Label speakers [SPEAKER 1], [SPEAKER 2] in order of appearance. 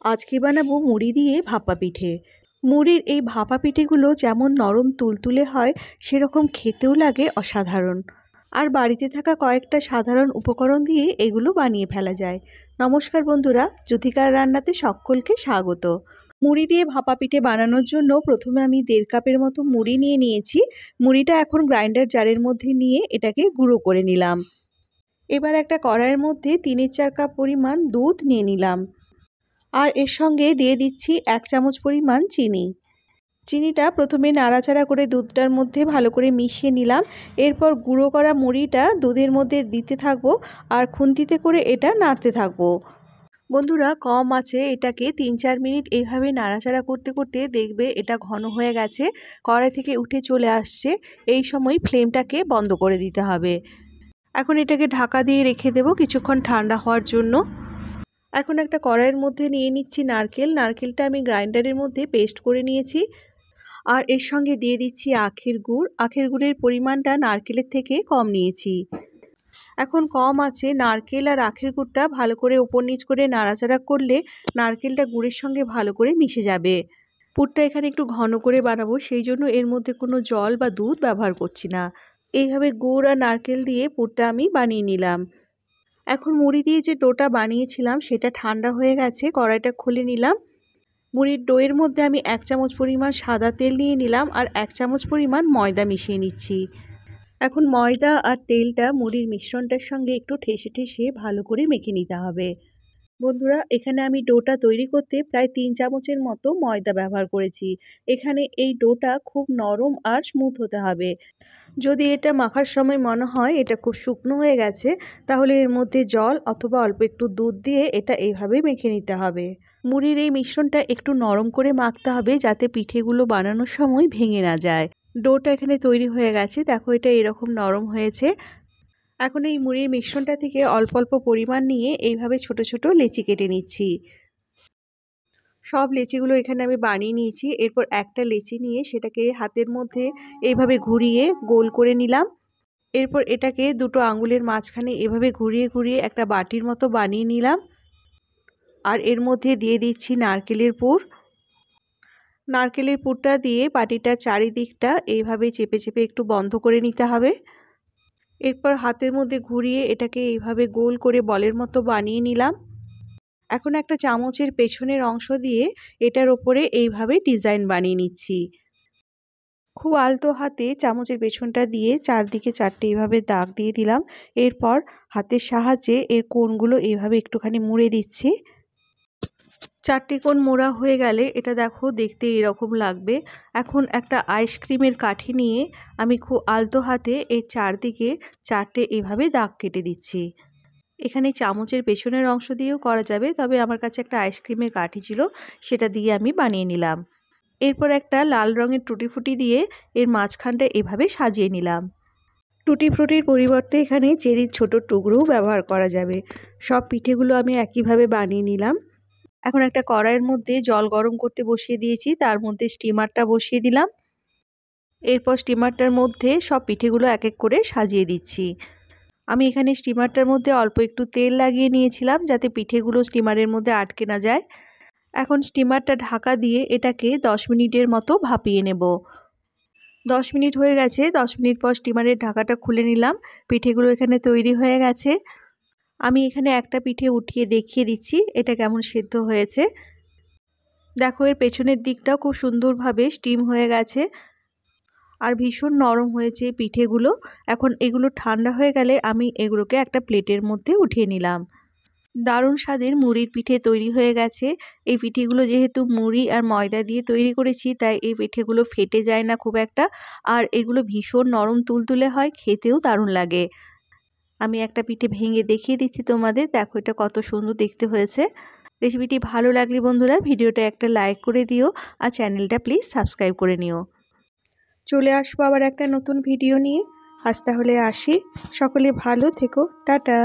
[SPEAKER 1] আজকে বানাবো মুড়ি দিয়ে ভাপা পিঠে। মুড়ির এই ভাপা পিঠেগুলো যেমন নরম তুলতুলে হয়, সেরকম খেতেও লাগে অসাধারণ। আর বাড়িতে থাকা কয়েকটা সাধারণ উপকরণ দিয়ে এগুলো বানিয়ে ফেলা যায়। নমস্কার বন্ধুরা, জ্যোতিকার রান্নাতে সকলকে স্বাগত। মুড়ি দিয়ে ভাপা পিঠে বানানোর জন্য প্রথমে আমি 1.5 কাপের মতো মুড়ি নিয়ে নিয়েছি। মুড়িটা এখন গ্রাইন্ডার জারের মধ্যে নিয়ে এটাকে গুঁড়ো করে নিলাম। এবার একটা কড়াইয়ের মধ্যে 3-4 কাপ পরিমাণ দুধ নিয়ে নিলাম। আর এর সঙ্গে দিয়ে দিচ্ছি 1 চামচ পরিমাণ চিনি। চিনিটা প্রথমে নাড়াচাড়া করে দুধটার মধ্যে ভালো করে মিশিয়ে নিলাম। এরপর গুঁড়ো করা মুড়িটা দুধের মধ্যে দিতে থাকবো আর খুন্তিতে করে এটা নাড়তে থাকবো। বন্ধুরা, কম আঁচে এটাকে 3-4 মিনিট এইভাবে নাড়াচাড়া করতে করতে দেখবে এটা ঘন হয়ে গেছে, কড়াই থেকে উঠে চলে আসছে। এই সময় ফ্লেমটাকে বন্ধ করে দিতে হবে। এখন এটাকে ঢাকা দিয়ে রেখে দেবো কিছুক্ষণ ঠান্ডা হওয়ার জন্য। এখন একটা কড়াইয়ের মধ্যে নিয়ে নিচ্ছি নারকেল। নারকেলটা আমি গ্রাইন্ডারের মধ্যে পেস্ট করে নিয়েছি। আর এর সঙ্গে দিয়ে দিচ্ছি আখের গুড়। আখের গুড়ের পরিমাণটা নারকেলের থেকে কম নিয়েছি। এখন কম আছে নারকেল আর আখের গুড়টা ভালো করে ওপর নিচ করে নাড়াচাড়া করলে নারকেলটা গুড়ের সঙ্গে ভালো করে মিশে যাবে। পুরটা এখানে একটু ঘন করে বানাবো, সেই জন্য এর মধ্যে কোনো জল বা দুধ ব্যবহার করছি না। এইভাবে গুড় আর নারকেল দিয়ে পুরটা আমি বানিয়ে নিলাম। এখন মুড়ি দিয়ে যে ডোটা বানিয়েছিলাম সেটা ঠান্ডা হয়ে গেছে, কড়াইটা খুলে নিলাম। মুড়ির ডোয়ের মধ্যে আমি 1 চামচ পরিমাণ সাদা তেল নিয়ে নিলাম আর 1 চামচ পরিমাণ ময়দা মিশিয়ে নিচ্ছি। এখন ময়দা আর তেলটা মুড়ির মিশ্রণটার সঙ্গে একটু ঠেসে ঠেসে ভালো করে মেখে নিতে হবে। বন্ধুরা, এখানে আমি ডোটা তৈরি করতে প্রায় 3 চামচের মতো ময়দা ব্যবহার করেছি। এখানে এই ডোটা খুব নরম আর স্মুথ হতে হবে। যদি এটা মাখার সময় মনে হয় এটা খুব শুকনো হয়ে গেছে, তাহলে এর মধ্যে জল অথবা অল্প একটু দুধ দিয়ে এটা এইভাবে মেখে নিতে হবে। মুড়ির এই মিশ্রণটা একটু নরম করে মাখতে হবে যাতে পিঠেগুলো বানানোর সময় ভেঙে না যায়। ডোটা এখানে তৈরি হয়ে গেছে, দেখো এটা এরকম নরম হয়েছে। এখন এই মুড়ির মিশ্রণটা থেকে অল্প অল্প পরিমাণ নিয়ে এইভাবে ছোট ছোট লেচি কেটে নিচ্ছি। সব লেচিগুলো এখানে আমি বানিয়ে নিয়েছি। এরপর একটা লেচি নিয়ে সেটাকে হাতের মধ্যে এইভাবে ঘুরিয়ে গোল করে নিলাম। এরপর এটাকে দুটো আঙুলের মাঝখানে এভাবে ঘুরিয়ে ঘুরিয়ে একটা বাটির মতো বানিয়ে নিলাম। আর এর মধ্যে দিয়ে দিচ্ছি নারকেলের পুর। নারকেলের পুরটা দিয়ে বাটিটার চারিদিকটা এইভাবে চেপে চেপে একটু বন্ধ করে নিতে হবে। এরপর হাতের মধ্যে ঘুরিয়ে এটাকে এইভাবে গোল করে বলের মতো বানিয়ে নিলাম। এখন একটা চামচের পেছনের অংশ দিয়ে এটার ওপরে এইভাবে ডিজাইন বানিয়ে নিচ্ছি। খুব আলতো হাতে চামচের পেছনটা দিয়ে চারদিকে 4টে এইভাবে দাগ দিয়ে দিলাম। এরপর হাতের সাহায্যে এর কোণগুলো এইভাবে একটুখানি মুড়ে দিচ্ছি। 4টে কোণ মোড়া হয়ে গেলে এটা দেখো দেখতে এরকম লাগবে। এখন একটা আইসক্রিমের কাঠি নিয়ে আমি খুব আলতো হাতে এর চারদিকে 4টে এইভাবে দাগ কেটে দিচ্ছি। এখানে চামচের পেছনের অংশ দিয়েও করা যাবে, তবে আমার কাছে একটা আইসক্রিমের কাঠি ছিল, সেটা দিয়ে আমি বানিয়ে নিলাম। এরপর একটা লাল রঙের টুটি ফুটি দিয়ে এর মাঝখানটা এভাবে সাজিয়ে নিলাম। টুটি ফ্রুটির পরিবর্তে এখানে চেরির ছোট টুকরোও ব্যবহার করা যাবে। সব পিঠেগুলো আমি একইভাবে বানিয়ে নিলাম। এখন একটা কড়াইয়ের মধ্যে জল গরম করতে বসিয়ে দিয়েছি, তার মধ্যে স্টিমারটা বসিয়ে দিলাম। এরপর স্টিমারটার মধ্যে সব পিঠেগুলো এক এক করে সাজিয়ে দিচ্ছি। আমি এখানে স্টিমারটার মধ্যে অল্প একটু তেল লাগিয়ে নিয়েছিলাম যাতে পিঠেগুলো স্টিমারের মধ্যে আটকে না যায়। এখন স্টিমারটা ঢাকা দিয়ে এটাকে 10 মিনিটের মতো ভাপিয়ে নেব। 10 মিনিট হয়ে গেছে। 10 মিনিট পর স্টিমারের ঢাকাটা খুলে নিলাম। পিঠেগুলো এখানে তৈরি হয়ে গেছে। আমি এখানে একটা পিঠে উঠিয়ে দেখিয়ে দিচ্ছি এটা কেমন সেদ্ধ হয়েছে। দেখো এর পেছনের দিকটাও খুব সুন্দরভাবে স্টিম হয়ে গেছে আর ভীষণ নরম হয়েছে পিঠেগুলো। এখন এগুলো ঠান্ডা হয়ে গেলে আমি এগুলোকে একটা প্লেটের মধ্যে উঠিয়ে নিলাম। দারুণ স্বাদের মুড়ির পিঠে তৈরি হয়ে গেছে। এই পিঠেগুলো যেহেতু মুড়ি আর ময়দা দিয়ে তৈরি করেছি, তাই এই পিঠেগুলো ফেটে যায় না খুব একটা, আর এগুলো ভীষণ নরম তুলতুলে হয়, খেতেও দারুণ লাগে। আমি একটা পিঠে ভেঙে দেখিয়ে দিচ্ছি তোমাদের, দেখো এটা কত সুন্দর দেখতে হয়েছে। রেসিপিটি ভালো লাগলে বন্ধুরা ভিডিওটা একটা লাইক করে দিও আর চ্যানেলটা প্লিজ সাবস্ক্রাইব করে নিও। চলে আসবো আবার একটা নতুন ভিডিও নিয়ে। আজ তাহলে আসি, সকলে ভালো থেকো, টাটা।